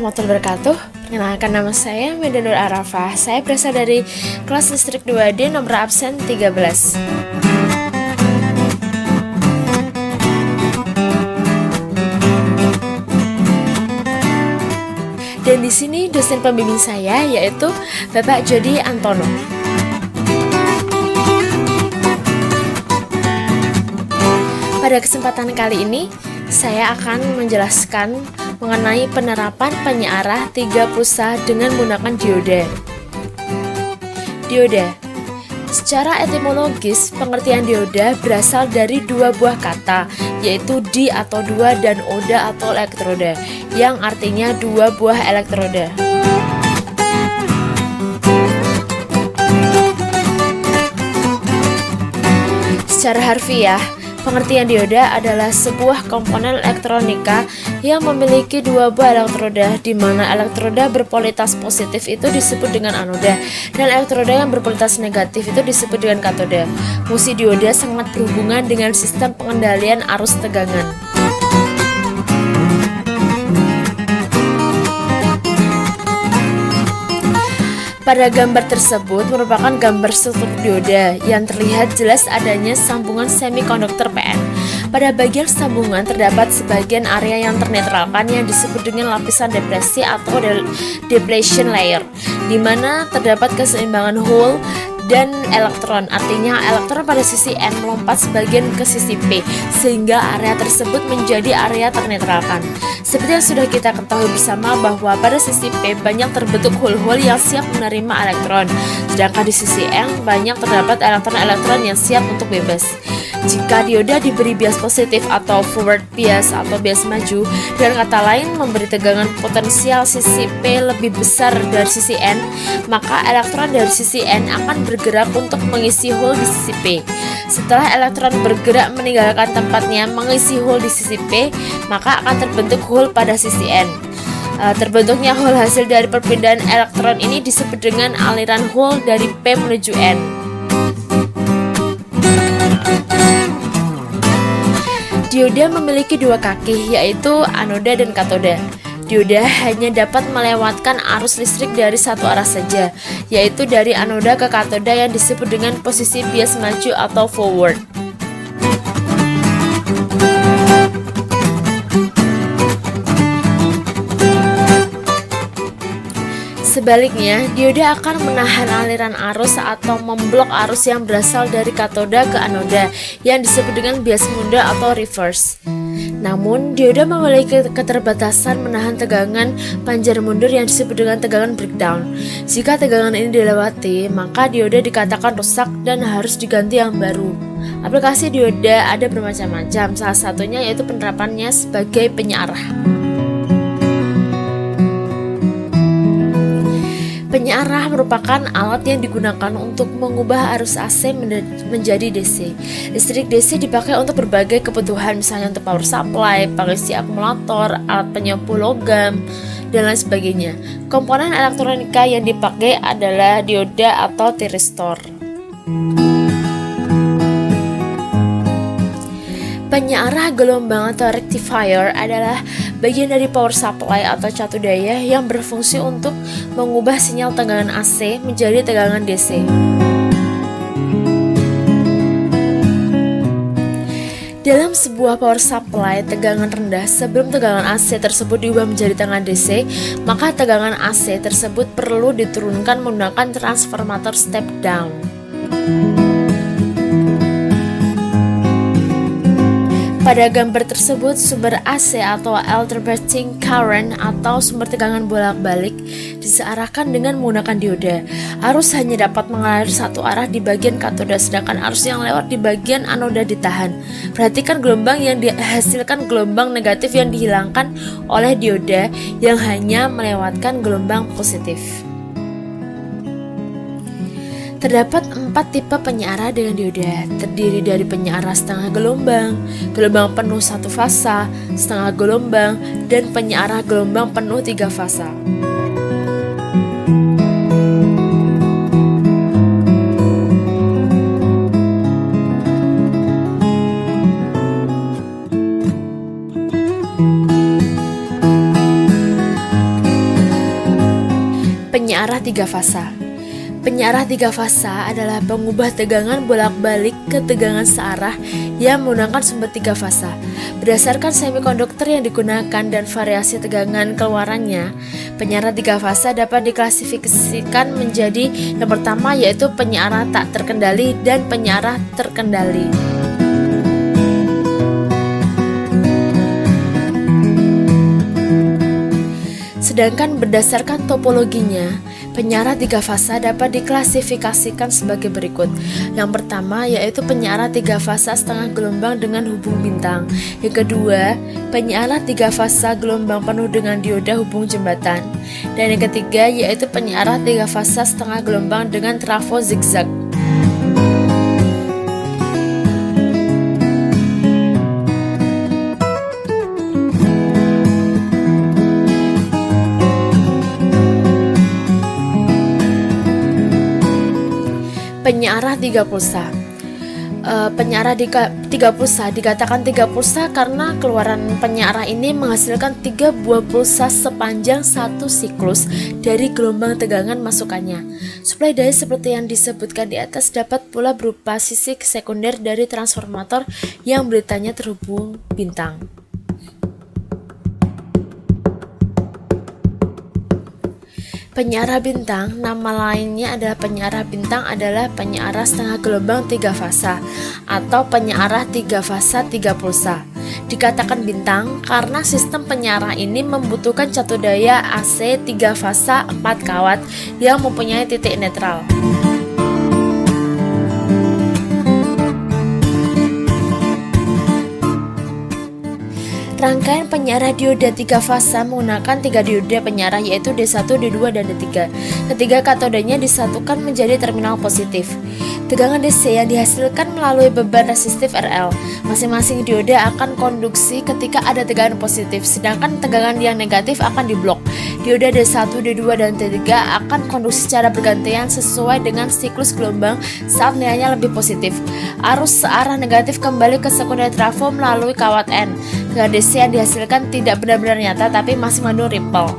warahmatullahi wabarakatuh. Perkenalkan, nama saya Medanur Arafah. Saya berasal dari kelas listrik 2D, nomor absen 13. Dan di sini dosen pembimbing saya yaitu Bapak Jody Antono. Pada kesempatan kali ini, saya akan menjelaskan mengenai penerapan penyearah 3 pulsa dengan menggunakan dioda. Dioda. Secara etimologis, pengertian dioda berasal dari dua buah kata, yaitu di atau dua dan oda atau elektroda, yang artinya dua buah elektroda. Secara harfiah, pengertian dioda adalah sebuah komponen elektronika yang memiliki dua buah elektroda, di mana elektroda berpolitas positif itu disebut dengan anoda, dan elektroda yang berpolitas negatif itu disebut dengan katoda. Fungsi dioda sangat berhubungan dengan sistem pengendalian arus tegangan. Pada gambar tersebut merupakan gambar struktur dioda yang terlihat jelas adanya sambungan semikonduktor PN. Pada bagian sambungan terdapat sebagian area yang ternetralkan yang disebut dengan lapisan depresi atau depletion layer, di mana terdapat keseimbangan hole dan elektron, artinya elektron pada sisi N melompat sebagian ke sisi P, sehingga area tersebut menjadi area ternetralkan. Seperti yang sudah kita ketahui bersama bahwa pada sisi P banyak terbentuk hole-hole yang siap menerima elektron, sedangkan di sisi N banyak terdapat elektron-elektron yang siap untuk bebas. Jika dioda diberi bias positif atau forward bias atau bias maju, dengan kata lain memberi tegangan potensial sisi P lebih besar dari sisi N, maka elektron dari sisi N akan bergerak untuk mengisi hole di sisi P. Setelah elektron bergerak meninggalkan tempatnya mengisi hole di sisi P, maka akan terbentuk hole pada sisi N. Terbentuknya hole hasil dari perpindahan elektron ini disebut dengan aliran hole dari P menuju N. Dioda memiliki dua kaki, yaitu anoda dan katoda. Dioda hanya dapat melewatkan arus listrik dari satu arah saja, yaitu dari anoda ke katoda yang disebut dengan posisi bias maju atau forward. Sebaliknya, dioda akan menahan aliran arus atau memblok arus yang berasal dari katoda ke anoda yang disebut dengan bias mundur atau reverse. Namun, dioda memiliki keterbatasan menahan tegangan panjar mundur yang disebut dengan tegangan breakdown. Jika tegangan ini dilewati, maka dioda dikatakan rusak dan harus diganti yang baru. Aplikasi dioda ada bermacam-macam, salah satunya yaitu penerapannya sebagai penyearah. Penyearah merupakan alat yang digunakan untuk mengubah arus AC menjadi DC. Listrik DC dipakai untuk berbagai kebutuhan, misalnya untuk power supply, pengisi akumulator, alat penyempuh logam, dan lain sebagainya. Komponen elektronika yang dipakai adalah dioda atau tiristor. Penyearah gelombang atau rectifier adalah bagian dari power supply atau catu daya yang berfungsi untuk mengubah sinyal tegangan AC menjadi tegangan DC. Dalam sebuah power supply, tegangan rendah sebelum tegangan AC tersebut diubah menjadi tegangan DC, maka tegangan AC tersebut perlu diturunkan menggunakan transformator step down. Pada gambar tersebut, sumber AC atau alternating current atau sumber tegangan bolak-balik disearahkan dengan menggunakan dioda. Arus hanya dapat mengalir satu arah di bagian katoda, sedangkan arus yang lewat di bagian anoda ditahan. Perhatikan gelombang yang dihasilkan gelombang negatif yang dihilangkan oleh dioda yang hanya melewatkan gelombang positif. Terdapat 4 tipe penyearah dengan dioda, terdiri dari penyearah setengah gelombang, gelombang penuh 1 fasa, setengah gelombang, dan penyearah gelombang penuh 3 fasa. tiga fasa. Penyiarah tiga fasa adalah pengubah tegangan bolak-balik ke tegangan searah yang menggunakan sumber tiga fasa. Berdasarkan semikonduktor yang digunakan dan variasi tegangan keluarannya, penyiarah tiga fasa dapat diklasifikasikan menjadi yang pertama yaitu penyiarah tak terkendali dan penyiarah terkendali. Sedangkan berdasarkan topologinya, penyiarah tiga fasa dapat diklasifikasikan sebagai berikut. Yang pertama yaitu penyiarah tiga fasa setengah gelombang dengan hubung bintang. Yang kedua, penyiarah tiga fasa gelombang penuh dengan dioda hubung jembatan. Dan yang ketiga yaitu penyiarah tiga fasa setengah gelombang dengan trafo zigzag. Penyiarah tiga pulsa. Penyiarah tiga pulsa dikatakan tiga pulsa karena keluaran penyiarah ini menghasilkan 3 buah pulsa sepanjang satu siklus dari gelombang tegangan masukannya. Suplai daya seperti yang disebutkan di atas dapat pula berupa sisi sekunder dari transformator yang beritanya terhubung bintang. Penyiarah bintang, nama lainnya adalah penyiarah bintang adalah penyiarah setengah gelombang tiga fasa atau penyiarah tiga fasa tiga pulsa. Dikatakan bintang karena sistem penyiarah ini membutuhkan catur daya AC 3 fasa 4 kawat yang mempunyai titik netral. Rangkaian penyiarah dioda 3 fasa menggunakan 3 dioda penyiarah yaitu D1, D2, dan D3. Ketiga katodanya disatukan menjadi terminal positif. Tegangan DC yang dihasilkan melalui beban resistif RL. Masing-masing dioda akan konduksi ketika ada tegangan positif, sedangkan tegangan yang negatif akan diblok. Dioda D1, D2, dan D3 akan konduksi secara bergantian sesuai dengan siklus gelombang saat nilainya lebih positif. Arus searah negatif kembali ke sekunder trafo melalui kawat N. Tegangan DC yang dihasilkan tidak benar-benar nyata tapi masih mengandung ripple.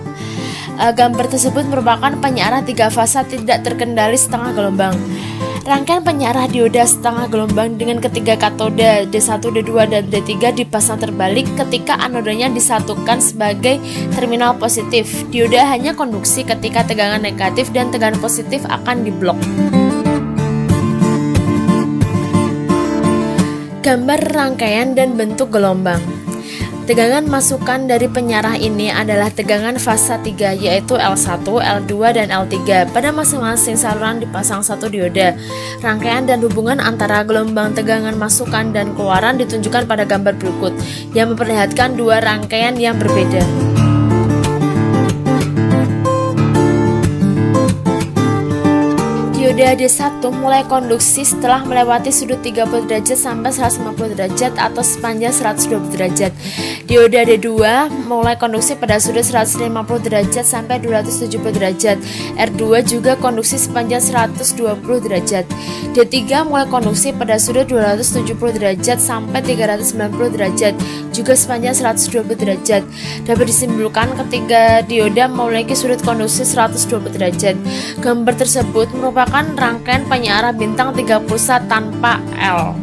Gambar tersebut merupakan penyiarah 3 fasa tidak terkendali setengah gelombang. Rangkaian penyiarah dioda setengah gelombang dengan ketiga katoda D1, D2, dan D3 dipasang terbalik ketika anodanya disatukan sebagai terminal positif. Dioda hanya konduksi ketika tegangan negatif dan tegangan positif akan diblok. Gambar rangkaian dan bentuk gelombang. Tegangan masukan dari penyiarah ini adalah tegangan fasa 3 yaitu L1, L2, dan L3. Pada masing-masing saluran dipasang satu dioda. Rangkaian dan hubungan antara gelombang tegangan masukan dan keluaran ditunjukkan pada gambar berikut yang memperlihatkan dua rangkaian yang berbeda. Dioda D1 mulai konduksi setelah melewati sudut 30 derajat sampai 150 derajat atau sepanjang 120 derajat. Dioda D2 mulai konduksi pada sudut 150 derajat sampai 270 derajat. R2 juga konduksi sepanjang 120 derajat. D3 mulai konduksi pada sudut 270 derajat sampai 390 derajat, juga sepanjang 120 derajat. Dapat disimpulkan ketiga dioda memiliki sudut konduksi 120 derajat. Gambar tersebut merupakan rangkaian penyiarah bintang 3 pulsa tanpa L.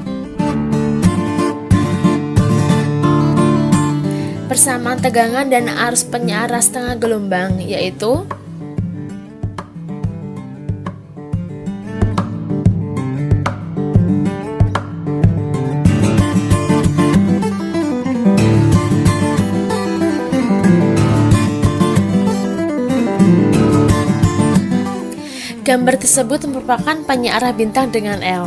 Persamaan tegangan dan arus penyiarah setengah gelombang yaitu gambar tersebut merupakan penyiarah bintang dengan L.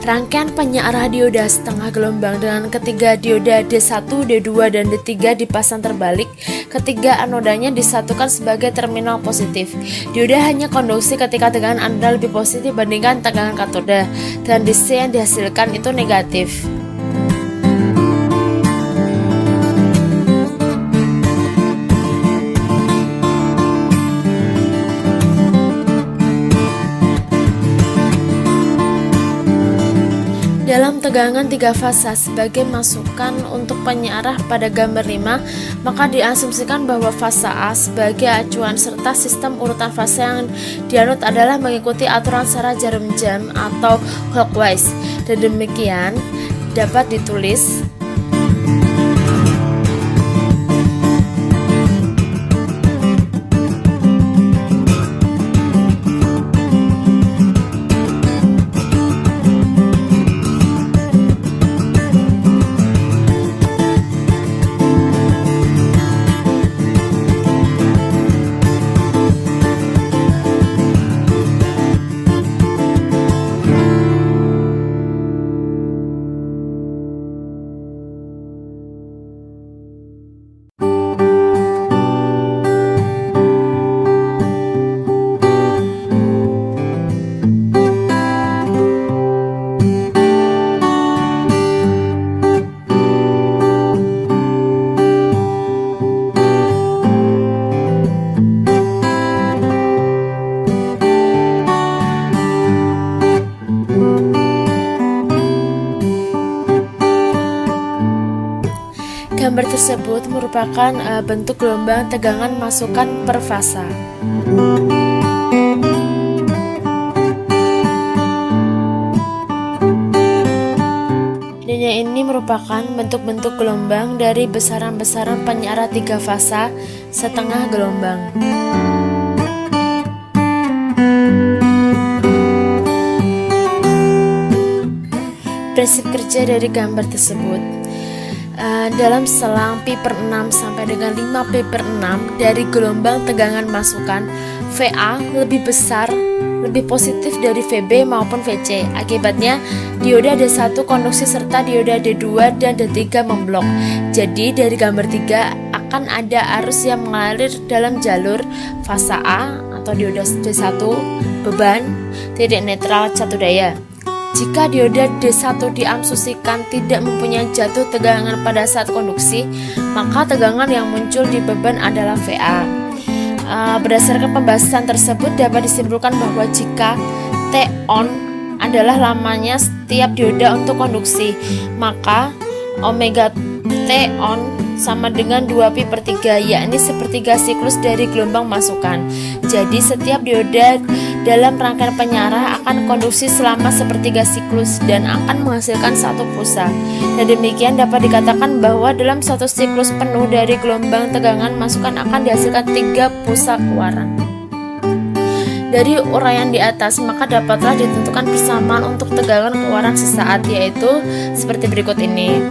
Rangkaian penyiarah dioda setengah gelombang dengan ketiga dioda D1, D2, dan D3 dipasang terbalik. Ketiga anodanya disatukan sebagai terminal positif. Dioda hanya konduksi ketika tegangan anoda lebih positif dibandingkan tegangan katoda, dan DC yang dihasilkan itu negatif. Dalam tegangan 3 fasa sebagai masukan untuk penyiarah pada gambar 5, maka diasumsikan bahwa fasa A sebagai acuan serta sistem urutan fasa yang dianut adalah mengikuti aturan secara jarum jam atau clockwise. Dan demikian dapat ditulis gambar tersebut merupakan bentuk gelombang tegangan masukan per fasa. Dan yang ini merupakan bentuk-bentuk gelombang dari besaran-besaran penyiaran 3 fasa setengah gelombang. Prinsip kerja dari gambar tersebut, dalam selang pi per 6 sampai dengan 5 pi per 6 dari gelombang tegangan masukan, VA lebih besar, lebih positif dari VB maupun VC. Akibatnya dioda D1 konduksi serta dioda D2 dan D3 memblok. Jadi dari gambar 3 akan ada arus yang mengalir dalam jalur fasa A atau dioda D1 beban titik netral satu daya. Jika dioda D1 diasumsikan tidak mempunyai jatuh tegangan pada saat konduksi, maka tegangan yang muncul di beban adalah VA. Berdasarkan pembahasan tersebut dapat disimpulkan bahwa jika T on adalah lamanya setiap dioda untuk konduksi, maka omega T on sama dengan 2pi per 3, yakni sepertiga siklus dari gelombang masukan. Jadi setiap dioda dalam rangkaian penyiarah akan konduksi selama sepertiga siklus dan akan menghasilkan satu pulsa. Dan demikian dapat dikatakan bahwa dalam satu siklus penuh dari gelombang tegangan masukan akan dihasilkan 3 pulsa keluaran. Dari uraian di atas, maka dapatlah ditentukan persamaan untuk tegangan keluaran sesaat, yaitu seperti berikut ini.